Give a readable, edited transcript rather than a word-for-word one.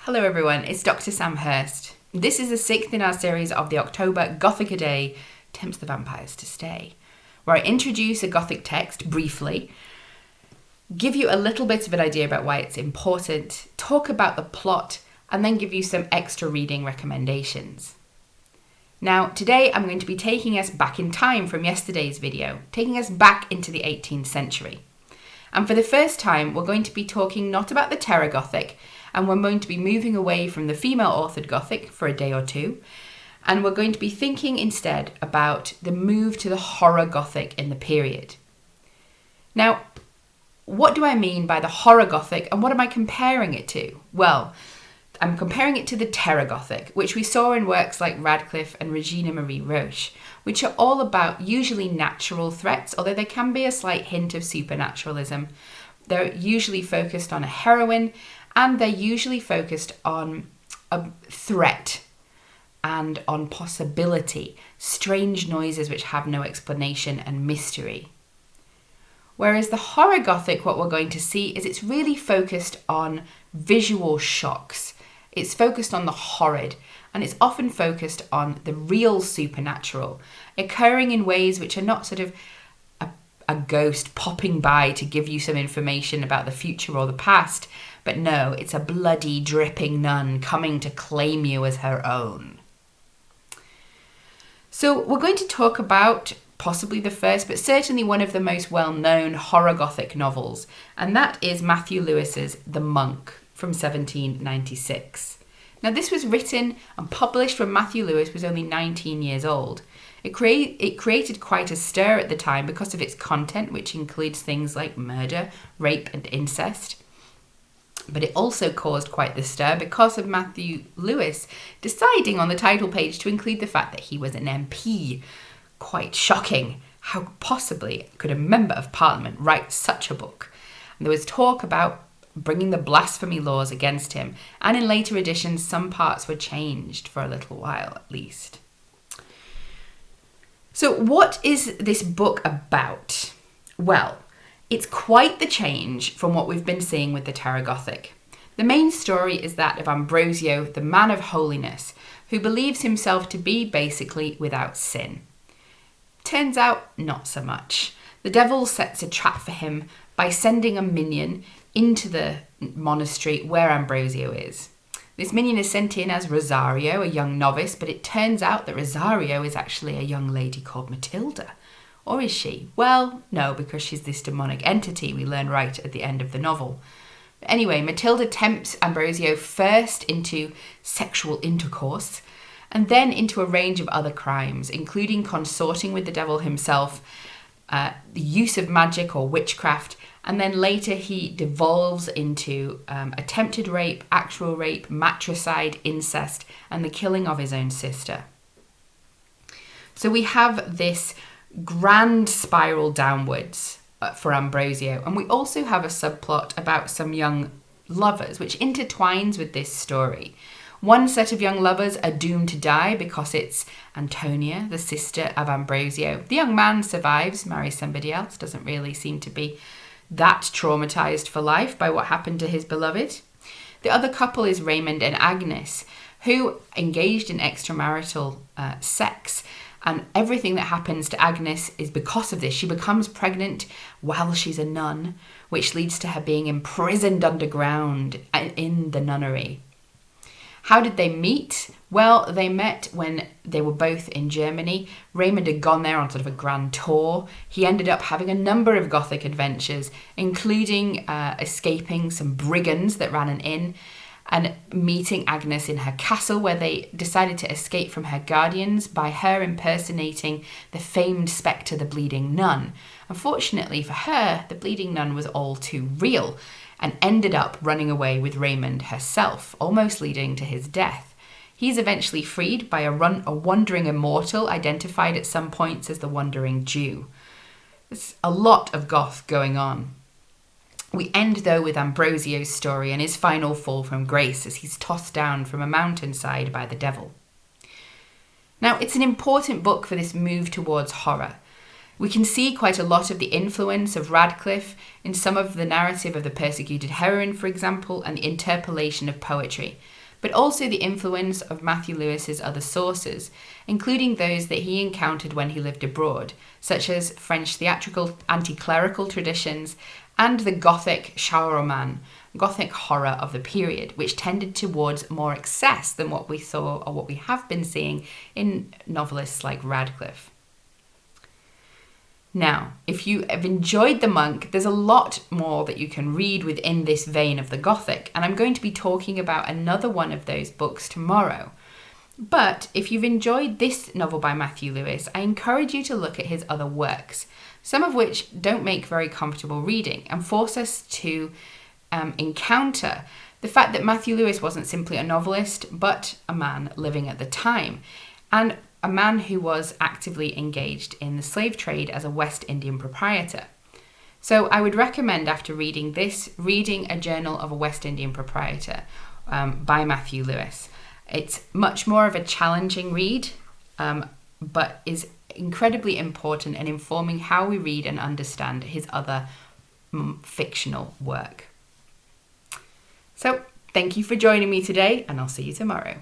Hello everyone, it's Dr. Sam Hurst. This is the sixth in our series of the October Gothic a Day Tempts the Vampires to Stay, where I introduce a Gothic text briefly, give you a little bit of an idea about why it's important, talk about the plot, and then give you some extra reading recommendations. Now, today I'm going to be taking us back in time from yesterday's video, taking us back into the 18th century. And for the first time, we're going to be talking not about the Terror Gothic, and we're going to be moving away from the female-authored Gothic for a day or two, and we're going to be thinking instead about the move to the Horror Gothic in the period. Now, what do I mean by the Horror Gothic, and what am I comparing it to? Well, I'm comparing it to the Terror Gothic, which we saw in works like Radcliffe and Regina Marie Roche, which are all about usually natural threats, although there can be a slight hint of supernaturalism. They're usually focused on a heroine, and they're usually focused on a threat and on possibility, strange noises which have no explanation and mystery. Whereas the Horror Gothic, what we're going to see is it's really focused on visual shocks. It's focused on the horrid, and it's often focused on the real supernatural, occurring in ways which are not sort of a ghost popping by to give you some information about the future or the past, but no, it's a bloody, dripping nun coming to claim you as her own. So we're going to talk about possibly the first, but certainly one of the most well-known Horror Gothic novels, and that is Matthew Lewis's The Monk from 1796. Now, this was written and published when Matthew Lewis was only 19 years old. It created quite a stir at the time because of its content, which includes things like murder, rape, and incest. But it also caused quite the stir because of Matthew Lewis deciding on the title page to include the fact that he was an MP. Quite shocking. How possibly could a member of Parliament write such a book? And there was talk about bringing the blasphemy laws against him, and in later editions some parts were changed for a little while at least. So what is this book about? Well, it's quite the change from what we've been seeing with the Terror Gothic. The main story is that of Ambrosio, the man of holiness, who believes himself to be basically without sin. Turns out, not so much. The devil sets a trap for him by sending a minion into the monastery where Ambrosio is. This minion is sent in as Rosario, a young novice, but it turns out that Rosario is actually a young lady called Matilda. Or is she? Well, no, because she's this demonic entity we learn right at the end of the novel. But anyway, Matilda tempts Ambrosio first into sexual intercourse, and then into a range of other crimes, including consorting with the devil himself, the use of magic or witchcraft, and then later he devolves into attempted rape, actual rape, matricide, incest, and the killing of his own sister. So we have this grand spiral downwards for Ambrosio, and we also have a subplot about some young lovers, which intertwines with this story. One set of young lovers are doomed to die because it's Antonia, the sister of Ambrosio. The young man survives, marries somebody else, doesn't really seem to be that traumatized for life by what happened to his beloved. The other couple is Raymond and Agnes, who engaged in extramarital sex, and everything that happens to Agnes is because of this. She becomes pregnant while she's a nun, which leads to her being imprisoned underground in the nunnery. How did they meet? Well, they met when they were both in Germany. Raymond had gone there on sort of a grand tour. He ended up having a number of Gothic adventures, including escaping some brigands that ran an inn, and meeting Agnes in her castle, where they decided to escape from her guardians by her impersonating the famed spectre, the Bleeding Nun. Unfortunately for her, the Bleeding Nun was all too real, and ended up running away with Raymond herself, almost leading to his death. He's eventually freed by a wandering immortal, identified at some points as the Wandering Jew. There's a lot of goth going on. We end, though, with Ambrosio's story and his final fall from grace as he's tossed down from a mountainside by the devil. Now, it's an important book for this move towards horror. We can see quite a lot of the influence of Radcliffe in some of the narrative of the persecuted heroine, for example, and the interpolation of poetry, but also the influence of Matthew Lewis's other sources, including those that he encountered when he lived abroad, such as French theatrical anti-clerical traditions and the Gothic Schauerroman, Gothic horror of the period, which tended towards more excess than what we saw or what we have been seeing in novelists like Radcliffe. Now, if you have enjoyed The Monk, there's a lot more that you can read within this vein of the Gothic, and I'm going to be talking about another one of those books tomorrow. But if you've enjoyed this novel by Matthew Lewis, I encourage you to look at his other works, some of which don't make very comfortable reading and force us to encounter the fact that Matthew Lewis wasn't simply a novelist, but a man living at the time, and a man who was actively engaged in the slave trade as a West Indian proprietor. So I would recommend, after reading this, reading A Journal of a West Indian Proprietor by Matthew Lewis. It's much more of a challenging read, but is incredibly important in informing how we read and understand his other fictional work. So thank you for joining me today, and I'll see you tomorrow.